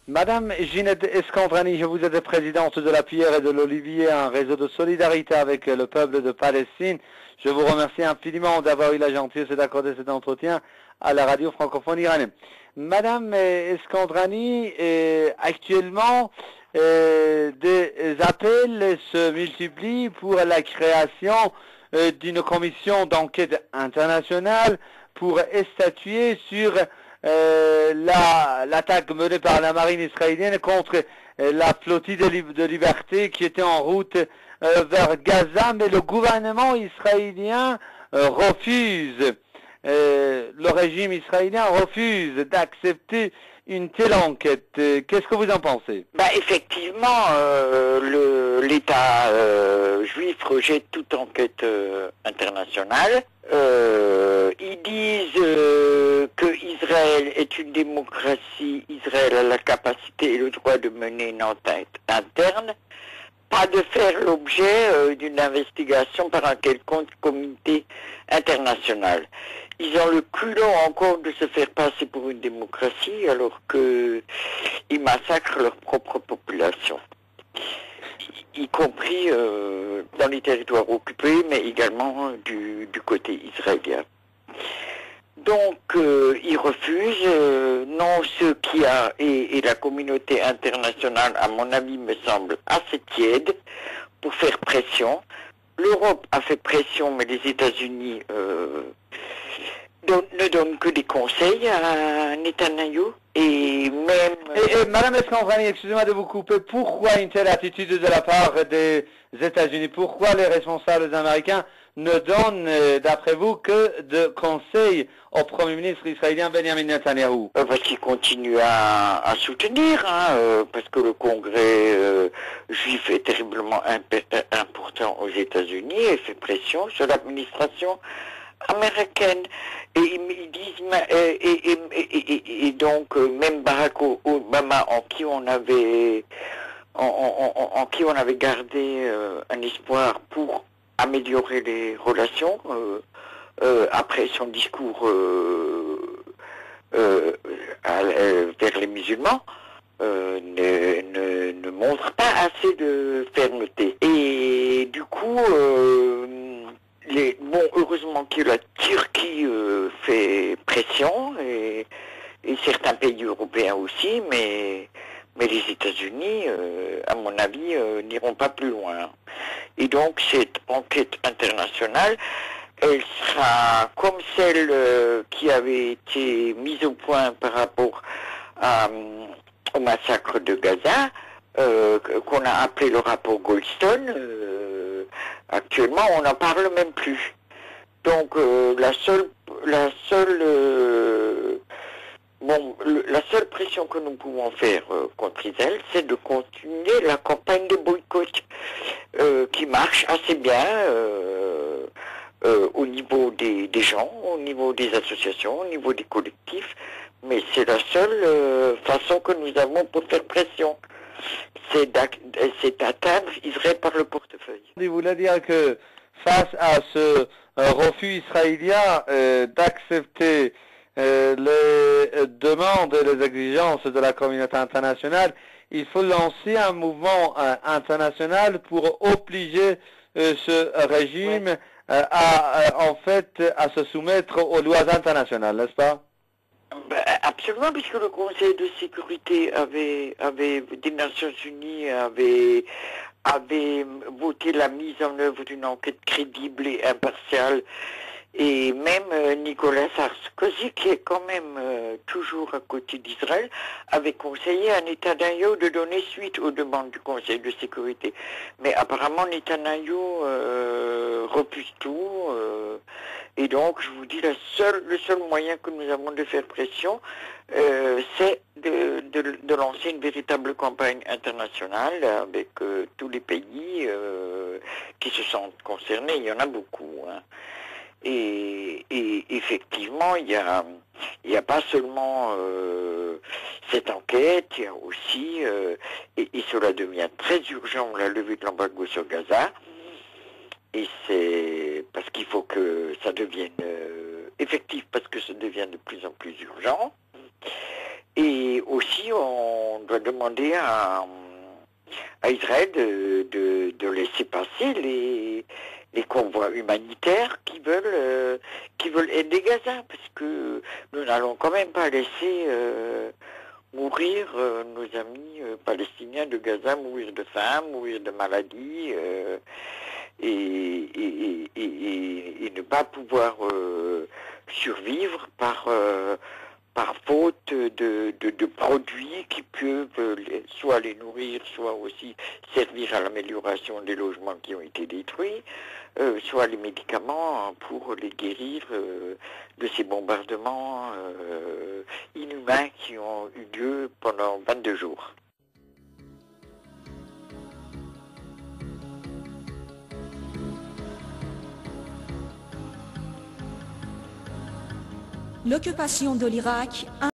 Madame Ginette Escandrani, je vous êtes présidente de la Pierre et de l'Olivier, un réseau de solidarité avec le peuple de Palestine. Je vous remercie infiniment d'avoir eu la gentillesse d'accorder cet entretien à la radio francophone iranienne. Madame Escandrani, actuellement, des appels se multiplient pour la création d'une commission d'enquête internationale pour statuer sur l'attaque menée par la marine israélienne contre la flottille de liberté qui était en route vers Gaza, mais le gouvernement israélien refuse, le régime israélien refuse d'accepter une telle enquête. Qu'est-ce que vous en pensez? Effectivement, l'État juif rejette toute enquête internationale. Ils disent que Israël est une démocratie, Israël a la capacité et le droit de mener une enquête interne, pas de faire l'objet d'une investigation par un quelconque comité international. Ils ont le culot encore de se faire passer pour une démocratie alors qu'ils massacrent leur propre population, y compris dans les territoires occupés, mais également du côté israélien. Donc, ils refusent, non, ce qui a, et la communauté internationale, à mon avis, me semble assez tiède pour faire pression. L'Europe a fait pression, mais les États-Unis ne donnent que des conseils à Netanyahou. Et même... Madame Escandrani, excusez-moi de vous couper, pourquoi une telle attitude de la part des États-Unis? Pourquoi les responsables américains ne donnent, d'après vous, que de conseils au Premier ministre israélien Benjamin Netanyahou? Parce qu'ils continuent à soutenir, parce que le Congrès juif est terriblement important aux États-Unis et fait pression sur l'administration américaine. Et ils disent, et donc même Barack Obama, en qui on avait gardé un espoir pour améliorer les relations après son discours vers les musulmans, ne montre pas assez de fermeté. Et du coup, heureusement que la Turquie fait pression, et certains pays européens aussi, mais les États-Unis, à mon avis, n'iront pas plus loin. Et donc cette enquête internationale, elle sera comme celle qui avait été mise au point par rapport au massacre de Gaza, qu'on a appelé le rapport Goldstone. Actuellement, on n'en parle même plus. Donc la seule pression que nous pouvons faire contre Israël, c'est de continuer la campagne de boycott qui marche assez bien au niveau des gens, au niveau des associations, au niveau des collectifs, mais c'est la seule façon que nous avons pour faire pression. C'est d'atteindre Israël par le portefeuille. Il voulait dire que face à ce refus israélien d'accepter les demandes et les exigences de la communauté internationale, il faut lancer un mouvement international pour obliger ce régime à se soumettre aux lois internationales, n'est-ce pas? Absolument, puisque le Conseil de sécurité des Nations Unies avait voté la mise en œuvre d'une enquête crédible et impartiale. Et même Nicolas Sarkozy, qui est quand même toujours à côté d'Israël, avait conseillé à Netanyahou de donner suite aux demandes du Conseil de sécurité. Mais apparemment, Netanyahou refuse tout. Et donc, je vous dis, le seul moyen que nous avons de faire pression, c'est de lancer une véritable campagne internationale avec tous les pays qui se sentent concernés. Il y en a beaucoup, hein. Et effectivement, il y a pas seulement cette enquête, il y a aussi, et cela devient très urgent, la levée de l'embargo sur Gaza, et c'est parce qu'il faut que ça devienne effectif, parce que ça devient de plus en plus urgent. Et aussi, on doit demander à Israël de laisser passer les convois humanitaires qui veulent aider Gaza, parce que nous n'allons quand même pas laisser mourir nos amis palestiniens de Gaza, mourir de faim, mourir de maladie, et ne pas pouvoir survivre par faute de produits qui peuvent soit les nourrir, soit aussi servir à l'amélioration des logements qui ont été détruits, soit les médicaments pour les guérir de ces bombardements inhumains qui ont eu lieu pendant 22 jours. L'occupation de l'Irak